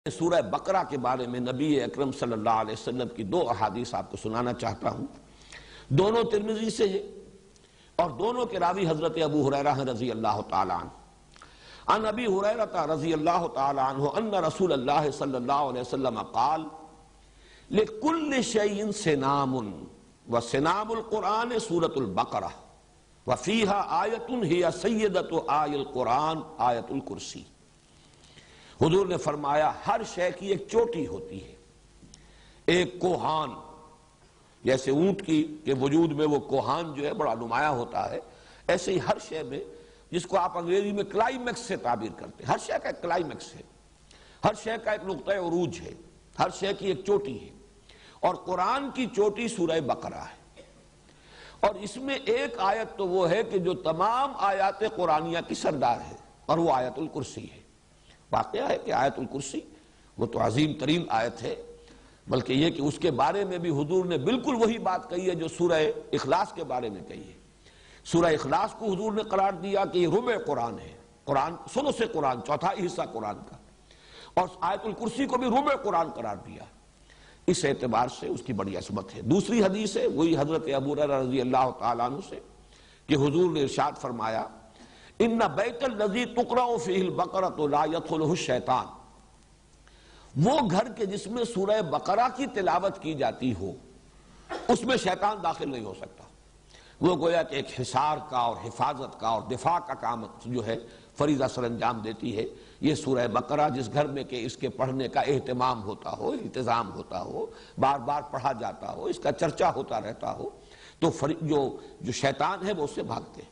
سورہ بقرہ کے بارے میں نبی اکرم صلی اللہ علیہ وسلم کی دو احادیث آپ کو سنانا چاہتا ہوں. دونوں ترمذی سے ہیں اور دونوں کے راوی حضرت ابو ہریرہ رضی اللہ تعالیٰ عنہ. عن ابی ہریرہ رضی اللہ تعالیٰ عنہ ان رسول اللہ صلی اللہ علیہ وسلم قال لِكُلِّ شَيْءٍ سِنَامٌ وَسِنَامُ الْقُرْآنِ سورة البقرہ وَفِيهَا آیَةٌ هِيَ سَيِّدَةُ آیِ القرآن آیت الکرسی. حضور نے فرمایا ہر شے کی ایک چوٹی ہوتی ہے. ایک کوہان، جیسے اونٹ کی کے وجود میں وہ کوہان جو ہے بڑا نمایاں ہوتا ہے، ایسے ہی ہر شے میں، جس کو آپ انگریزی میں کلائمیکس سے تعبیر کرتے ہیں، ہر شے کا ایک کلائمیکس ہے، ہر شے کا ایک نقطہ عروج ہے، ہر شے کی ایک چوٹی ہے. اور قرآن کی چوٹی سورہ بقرہ ہے. اور اس میں ایک آیت تو وہ ہے کہ جو تمام آیات قرآنیہ کی سردار ہے، اور وہ آیت الکرسی ہے. واقعہ ہے کہ آیت الکرسی وہ تو عظیم ترین آیت ہے، بلکہ یہ کہ اس کے بارے میں بھی حضور نے بالکل وہی بات کہی ہے جو سورہ اخلاص کے بارے میں کہی ہے. سورہ اخلاص کو حضور نے قرار دیا کہ یہ ربع قرآن ہے، قرآن ثلث قرآن، چوتھائی حصہ قرآن کا، اور آیت الکرسی کو بھی ربع قرآن قرار دیا. اس اعتبار سے اس کی بڑی عظمت ہے. دوسری حدیث ہے وہی حضرت ابو ہریرہ رضی اللہ تعالیٰ عنہ سے کہ حضور نے ارشاد فرمایا ان بیت الذی تقرأ فیہ البقرۃ لا یدخلہ الشیطان. وہ گھر کے جس میں سورہ بقرہ کی تلاوت کی جاتی ہو اس میں شیطان داخل نہیں ہو سکتا. وہ گویا کہ ایک حصار کا اور حفاظت کا اور دفاع کا کام جو ہے فریضہ سر انجام دیتی ہے. یہ سورہ بقرہ جس گھر میں کہ اس کے پڑھنے کا اہتمام ہوتا ہو، انتظام ہوتا ہو، بار بار پڑھا جاتا ہو، اس کا چرچا ہوتا رہتا ہو، تو جو شیطان ہے وہ اس سے بھاگتے ہیں.